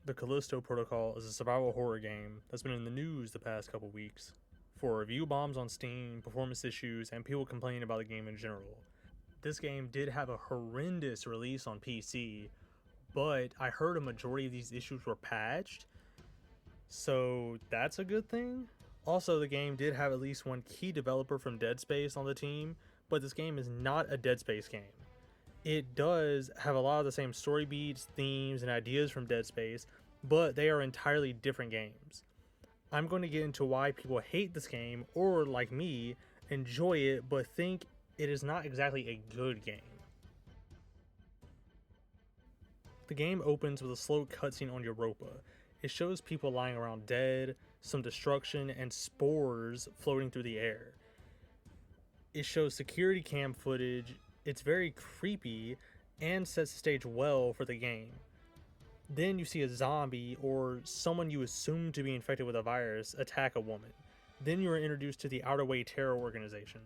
The Callisto Protocol is a survival horror game that's been in the news the past couple weeks for review bombs on Steam, performance issues, and people complaining about the game in general. This game did have a horrendous release on PC, but I heard a majority of these issues were patched, so that's a good thing. Also, the game did have at least one key developer from Dead Space on the team, but this game is not a Dead Space game. It does have a lot of the same story beats, themes, and ideas from Dead Space, but they are entirely different games. I'm going to get into why people hate this game, or like me, enjoy it, but think it is not exactly a good game. The game opens with a slow cutscene on Europa. It shows people lying around dead, some destruction, and spores floating through the air. It shows security cam footage. It's very creepy and sets the stage well for the game. Then you see a zombie or someone you assume to be infected with a virus attack a woman. Then you are introduced to the Outer Way terror organization.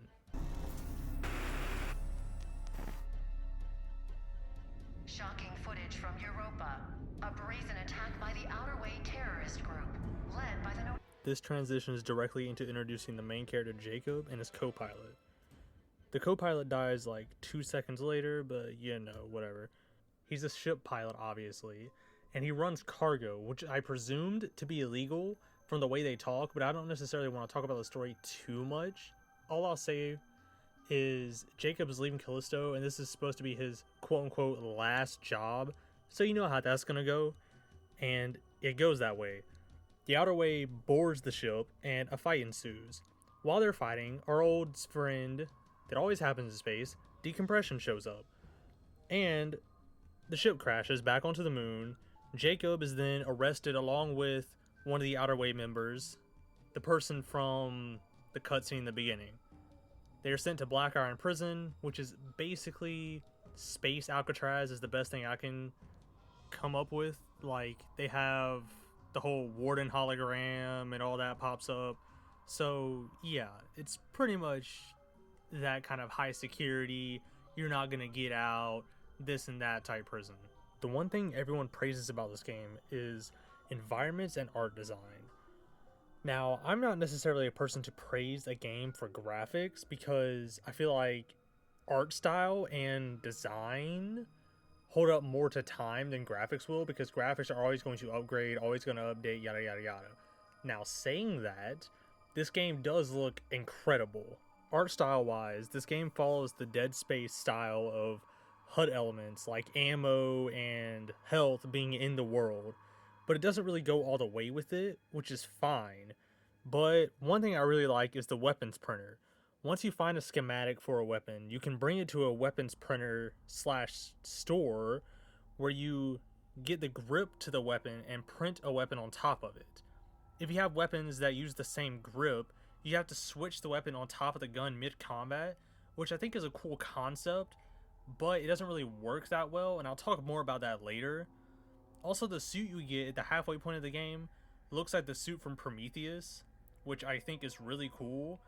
Shocking footage from Europa. A brazen attack by the Outer Way terrorist group, led by the... This transitions directly into introducing the main character Jacob and his co-pilot. The co-pilot dies like 2 seconds later, but you know, whatever. He's a ship pilot, obviously, and he runs cargo, which I presumed to be illegal from the way they talk, but I don't necessarily want to talk about the story too much. All I'll say is Jacob is leaving Callisto, and this is supposed to be his quote-unquote last job, so you know how that's gonna go, and it goes that way. The Outer Way boards the ship, and a fight ensues. While they're fighting, our old friend... that always happens in space, decompression shows up. And the ship crashes back onto the moon. Jacob is then arrested along with one of the Outer Way members, the person from the cutscene in the beginning. They are sent to Black Iron Prison, which is basically space Alcatraz is the best thing I can come up with. Like, they have the whole warden hologram and all that pops up. So, yeah, it's pretty much that kind of high security, you're not gonna get out, this and that type prison. The one thing everyone praises about this game is environments and art design. Now, I'm not necessarily a person to praise a game for graphics because I feel like art style and design hold up more to time than graphics will, because graphics are always going to upgrade, always going to update, yada yada yada. Now, saying that, this game does look incredible. Art style wise, this game follows the Dead Space style of HUD elements like ammo and health being in the world, but it doesn't really go all the way with it, which is fine. But one thing I really like is the weapons printer. Once you find a schematic for a weapon, you can bring it to a weapons printer / store where you get the grip to the weapon and print a weapon on top of it. If you have weapons that use the same grip, you have to switch the weapon on top of the gun mid-combat, which I think is a cool concept, but it doesn't really work that well, and I'll talk more about that later. Also, the suit you get at the halfway point of the game looks like the suit from Prometheus, which I think is really cool,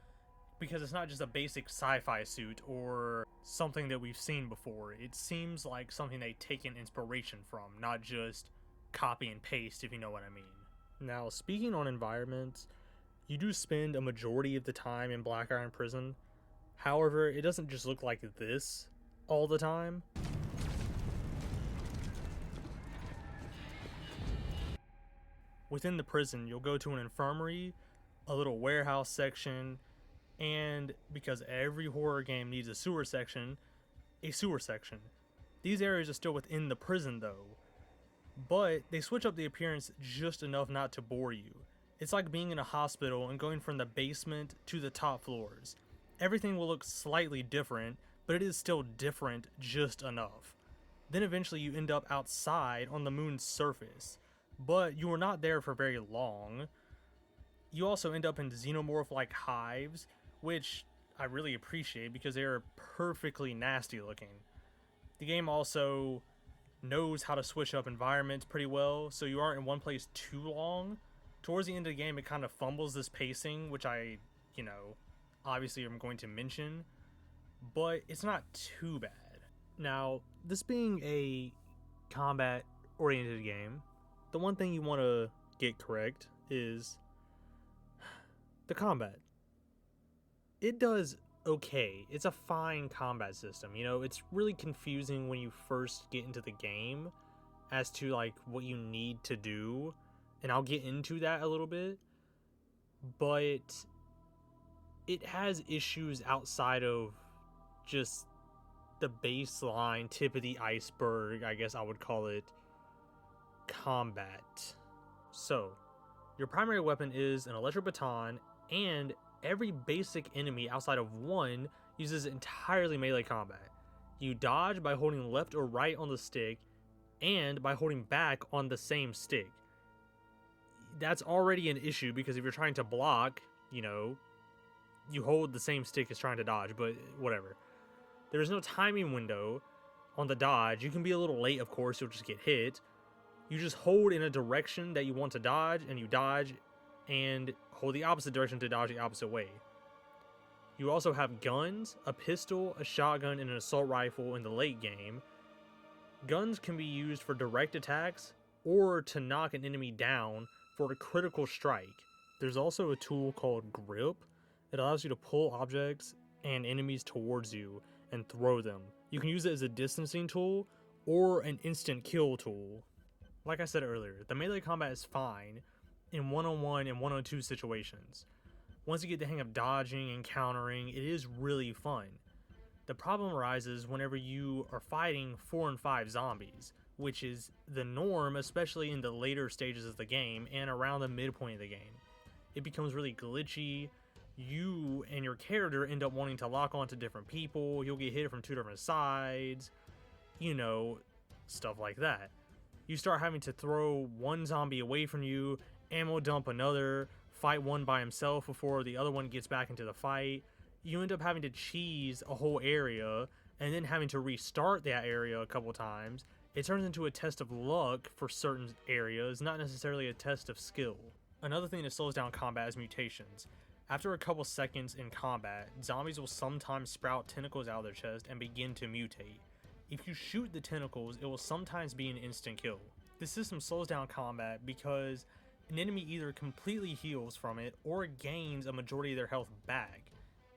because it's not just a basic sci-fi suit or something that we've seen before. It seems like something they've taken inspiration from, not just copy and paste, if you know what I mean. Now, speaking on environments, you do spend a majority of the time in Black Iron Prison. However, it doesn't just look like this all the time. Within the prison, you'll go to an infirmary, a little warehouse section, and because every horror game needs a sewer section, a sewer section. These areas are still within the prison though, but they switch up the appearance just enough not to bore you. It's like being in a hospital and going from the basement to the top floors. Everything will look slightly different, but it is still different just enough. Then eventually you end up outside on the moon's surface, but you are not there for very long. You also end up in xenomorph-like hives, which I really appreciate because they are perfectly nasty looking. The game also knows how to switch up environments pretty well, so you aren't in one place too long. Towards the end of the game, it kind of fumbles this pacing, which I, obviously I'm going to mention, but it's not too bad. Now, this being a combat-oriented game, the one thing you want to get correct is the combat. It does okay. It's a fine combat system. You know, it's really confusing when you first get into the game as to like what you need to do, and I'll get into that a little bit, but it has issues outside of just the baseline tip of the iceberg, I guess I would call it, combat. So your primary weapon is an electric baton, and every basic enemy outside of one uses entirely melee combat. You dodge by holding left or right on the stick and by holding back on the same stick. That's already an issue because if you're trying to block, you know, you hold the same stick as trying to dodge, but whatever. There's no timing window on the dodge. You can be a little late, of course, you'll just get hit. You just hold in a direction that you want to dodge, and you dodge, and hold the opposite direction to dodge the opposite way. You also have guns, a pistol, a shotgun, and an assault rifle in the late game. Guns can be used for direct attacks or to knock an enemy down for a critical strike. There's also a tool called Grip. It allows you to pull objects and enemies towards you and throw them. You can use it as a distancing tool or an instant kill tool. Like I said earlier, the melee combat is fine in one-on-one and one-on-two situations. Once you get the hang of dodging and countering, it is really fun. The problem arises whenever you are fighting 4 and 5 zombies, which is the norm, especially in the later stages of the game and around the midpoint of the game. It becomes really glitchy. You and your character end up wanting to lock onto different people. You'll get hit from 2 different sides, you know, stuff like that. You start having to throw one zombie away from you, ammo dump another, fight one by himself before the other one gets back into the fight. You end up having to cheese a whole area and then having to restart that area a couple times. It turns into a test of luck for certain areas, not necessarily a test of skill. Another thing that slows down combat is mutations. After a couple seconds in combat, zombies will sometimes sprout tentacles out of their chest and begin to mutate. If you shoot the tentacles, it will sometimes be an instant kill. This system slows down combat because an enemy either completely heals from it or gains a majority of their health back.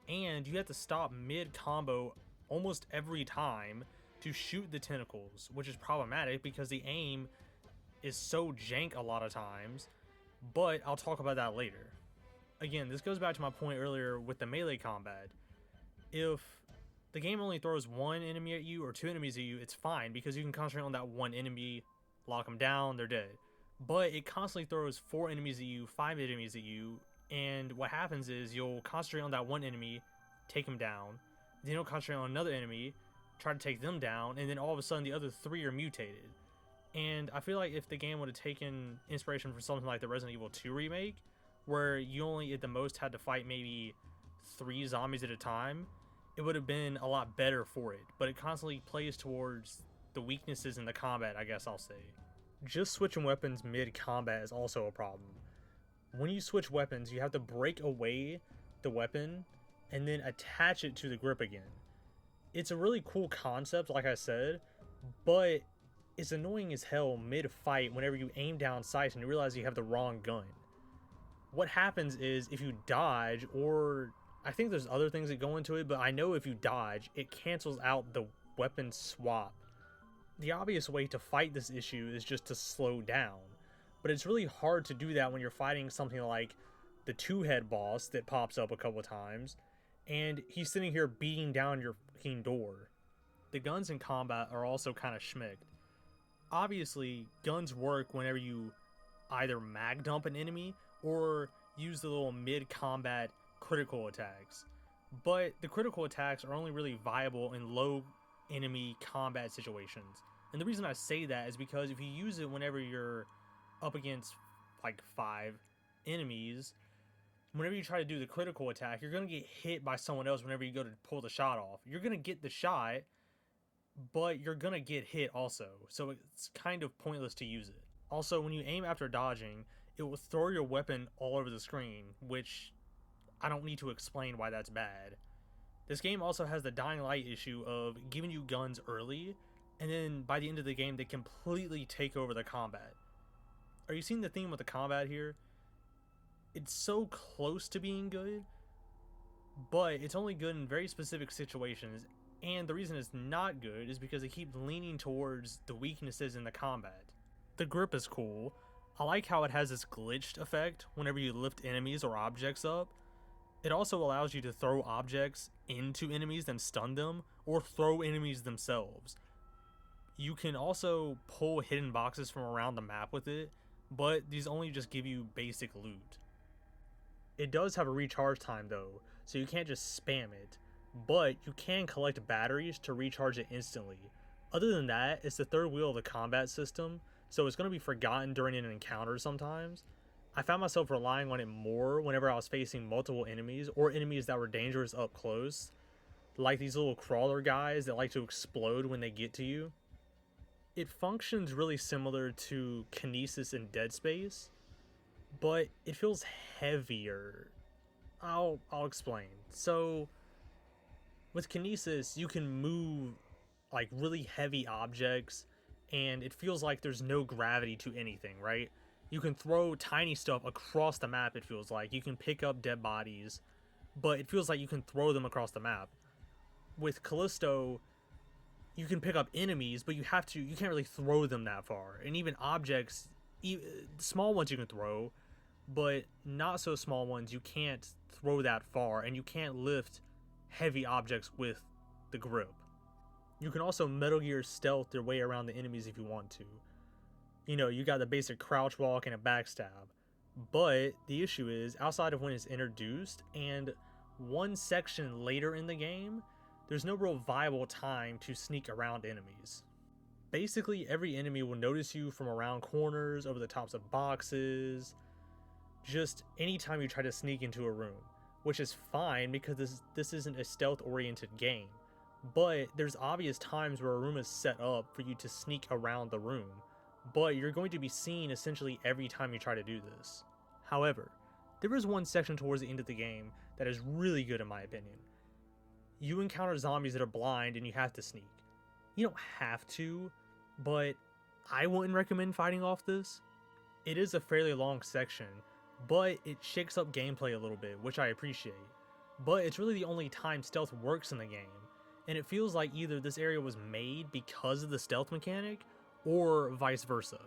And you have to stop mid-combo almost every time to shoot the tentacles, which is problematic because the aim is so jank a lot of times, but I'll talk about that later. Again, this goes back to my point earlier with the melee combat. If the game only throws one enemy at you or 2 enemies at you, it's fine because you can concentrate on that one enemy, lock them down, they're dead. But it constantly throws 4 enemies at you, 5 enemies at you, and what happens is you'll concentrate on that one enemy, take him down, then you'll concentrate on another enemy, try to take them down, and then all of a sudden the other 3 are mutated. And I feel like if the game would have taken inspiration from something like the Resident Evil 2 remake, where you only at the most had to fight maybe 3 zombies at a time, it would have been a lot better for it. But it constantly plays towards the weaknesses in the combat, I guess I'll say. Just switching weapons mid-combat is also a problem. When you switch weapons, you have to break away the weapon and then attach it to the grip again. It's a really cool concept, like I said, but it's annoying as hell mid-fight whenever you aim down sights and you realize you have the wrong gun. What happens is if you dodge, or I think there's other things that go into it, but I know if you dodge, it cancels out the weapon swap. The obvious way to fight this issue is just to slow down, but it's really hard to do that when you're fighting something like the 2-head boss that pops up a couple times, and he's sitting here beating down your fucking door. The guns in combat are also kind of schmicked. Obviously, guns work whenever you either mag dump an enemy or use the little mid-combat critical attacks, but the critical attacks are only really viable in low enemy combat situations. And the reason I say that is because if you use it whenever you're up against like 5 enemies, whenever you try to do the critical attack, you're going to get hit by someone else whenever you go to pull the shot off. You're going to get the shot, but you're going to get hit also, so it's kind of pointless to use it. Also, when you aim after dodging, it will throw your weapon all over the screen, which I don't need to explain why that's bad. This game also has the Dying Light issue of giving you guns early, and then by the end of the game they completely take over the combat. Are you seeing the theme with the combat here? It's so close to being good, but it's only good in very specific situations, and the reason it's not good is because it keeps leaning towards the weaknesses in the combat. The grip is cool. I like how it has this glitched effect whenever you lift enemies or objects up. It also allows you to throw objects into enemies and stun them, or throw enemies themselves. You can also pull hidden boxes from around the map with it, but these only just give you basic loot. It does have a recharge time though, so you can't just spam it, but you can collect batteries to recharge it instantly. Other than that, it's the third wheel of the combat system, so it's going to be forgotten during an encounter sometimes. I found myself relying on it more whenever I was facing multiple enemies, or enemies that were dangerous up close, like these little crawler guys that like to explode when they get to you. It functions really similar to Kinesis in Dead Space, but it feels heavier. I'll explain. So, with Kinesis, you can move like really heavy objects, and it feels like there's no gravity to anything, right? You can throw tiny stuff across the map, it feels like. You can pick up dead bodies, but it feels like you can throw them across the map. With Callisto, you can pick up enemies, but you can't really throw them that far. And even objects, small ones you can throw, but not so small ones you can't throw that far, and you can't lift heavy objects with the grip. You can also Metal Gear stealth your way around the enemies if you want to. You know, you got the basic crouch walk and a backstab. But the issue is, outside of when it's introduced and one section later in the game, there's no real viable time to sneak around enemies. Basically, every enemy will notice you from around corners, over the tops of boxes, just anytime you try to sneak into a room, which is fine because this isn't a stealth-oriented game. But there's obvious times where a room is set up for you to sneak around the room, but you're going to be seen essentially every time you try to do this. However, there is one section towards the end of the game that is really good in my opinion. You encounter zombies that are blind and you have to sneak. You don't have to, but I wouldn't recommend fighting off this. It is a fairly long section, but it shakes up gameplay a little bit, which I appreciate. But it's really the only time stealth works in the game, and it feels like either this area was made because of the stealth mechanic, or vice versa.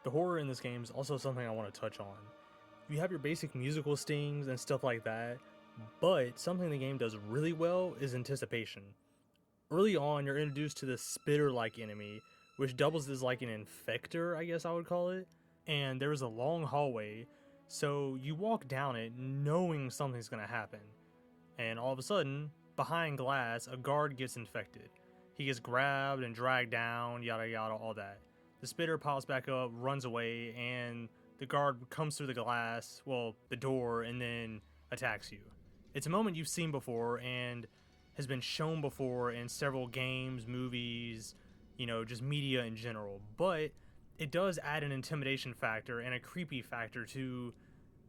The horror in this game is also something I want to touch on. You have your basic musical stings and stuff like that, but something the game does really well is anticipation. Early on, you're introduced to this spitter-like enemy, which doubles as like an infector, I guess I would call it, and there is a long hallway, so you walk down it knowing something's going to happen, and all of a sudden, behind glass, a guard gets infected. He gets grabbed and dragged down, yada yada, all that. The spitter pops back up, runs away, and the guard comes through the glass, well, the door, and then attacks you. It's a moment you've seen before and has been shown before in several games, movies, you know, just media in general. But it does add an intimidation factor and a creepy factor to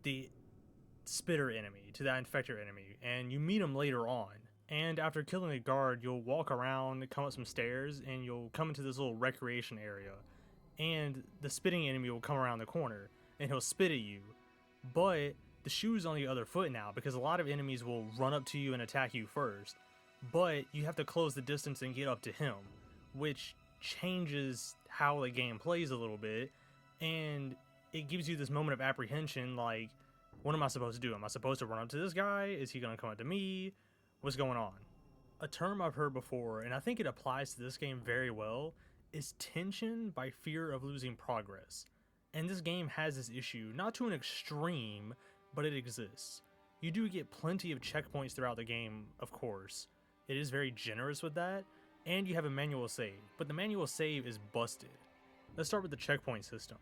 the spitter enemy, to that infector enemy, and you meet him later on. And after killing the guard, you'll walk around, come up some stairs, and you'll come into this little recreation area. And the spitting enemy will come around the corner, and he'll spit at you. But the shoe's on the other foot now, because a lot of enemies will run up to you and attack you first. But you have to close the distance and get up to him, which changes how the game plays a little bit. And it gives you this moment of apprehension, like, what am I supposed to do? Am I supposed to run up to this guy? Is he going to come up to me? What's going on? A term I've heard before, and I think it applies to this game very well, is tension by fear of losing progress. And this game has this issue, not to an extreme, but it exists. You do get plenty of checkpoints throughout the game, of course. It is very generous with that, and you have a manual save, but the manual save is busted. Let's start with the checkpoint system.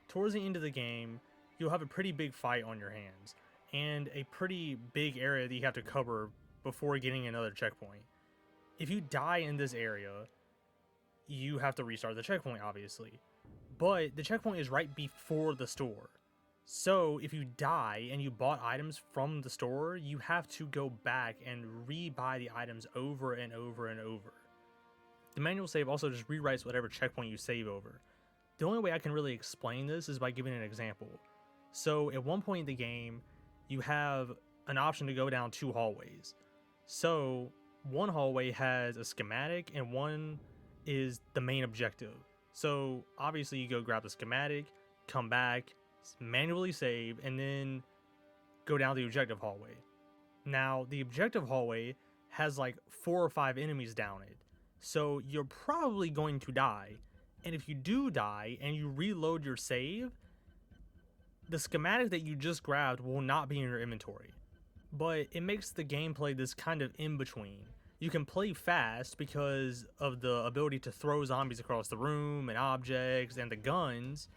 Towards the end of the game, you'll have a pretty big fight on your hands, and a pretty big area that you have to cover before getting another checkpoint. If you die in this area, you have to restart the checkpoint, obviously. But the checkpoint is right before the store. So if you die and you bought items from the store, you have to go back and re-buy the items over and over and over. The manual save also just rewrites whatever checkpoint you save over. The only way I can really explain this is by giving an example. So at one point in the game, you have an option to go down 2 hallways. So one hallway has a schematic and one is the main objective. So obviously you go grab the schematic, come back, manually save, and then go down the objective hallway. Now the objective hallway has like 4 or 5 enemies down it. So you're probably going to die. And if you do die and you reload your save, the schematic that you just grabbed will not be in your inventory. But it makes the gameplay this kind of in-between. You can play fast because of the ability to throw zombies across the room and objects and the guns,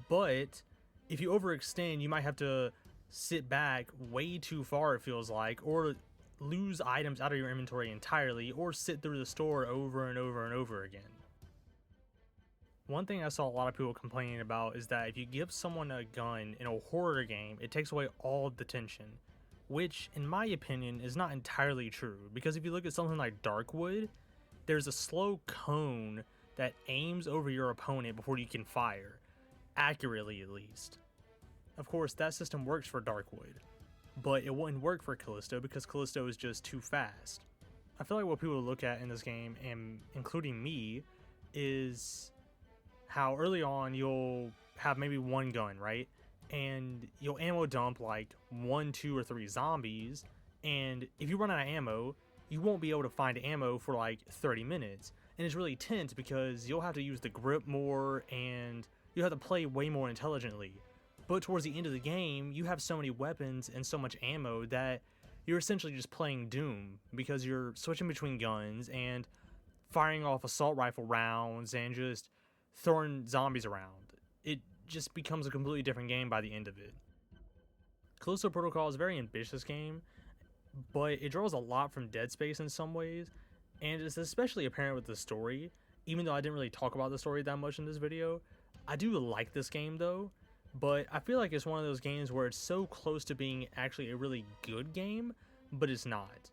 but if you overextend, you might have to sit back way too far, it feels like, or lose items out of your inventory entirely, or sit through the store over and over and over again. One thing I saw a lot of people complaining about is that if you give someone a gun in a horror game, it takes away all of the tension, which in my opinion is not entirely true, because if you look at something like Darkwood, there's a slow cone that aims over your opponent before you can fire, accurately at least. Of course, that system works for Darkwood, but it wouldn't work for Callisto because Callisto is just too fast. I feel like what people look at in this game, and including me, is how early on you'll have maybe one gun, right? And you'll ammo dump like 1, 2, or 3 zombies, and if you run out of ammo, you won't be able to find ammo for like 30 minutes. And it's really tense because you'll have to use the grip more and you'll have to play way more intelligently. But towards the end of the game, you have so many weapons and so much ammo that you're essentially just playing Doom because you're switching between guns and firing off assault rifle rounds and just throwing zombies around. It just becomes a completely different game by the end of it. Callisto Protocol is a very ambitious game, but it draws a lot from Dead Space in some ways, and it's especially apparent with the story. Even though I didn't really talk about the story that much in this video, I do like this game though, but I feel like it's one of those games where it's so close to being actually a really good game, but it's not.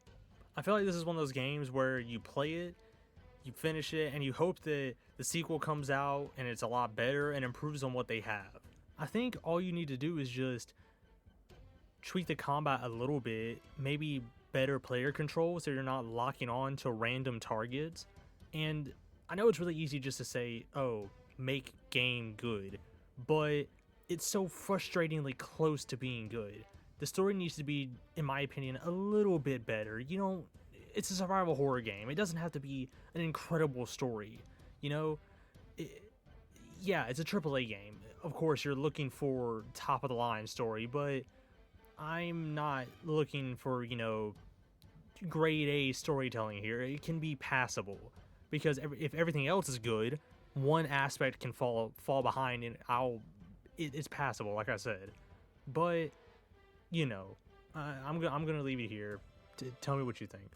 I feel like this is one of those games where you play it, you finish it, and you hope that the sequel comes out and it's a lot better and improves on what they have. I think all you need to do is just tweak the combat a little bit, maybe better player control so you're not locking on to random targets. And I know it's really easy just to say, oh, make game good, but it's so frustratingly close to being good. The story needs to be, in my opinion, a little bit better. You know, it's a survival horror game. It doesn't have to be an incredible story. You know, yeah, it's a AAA game. Of course, you're looking for top of the line story, but I'm not looking for, you know, grade A storytelling here. It can be passable because if everything else is good, one aspect can fall behind, and it's passable, like I said. But you know, I'm gonna leave it here. Tell me what you think.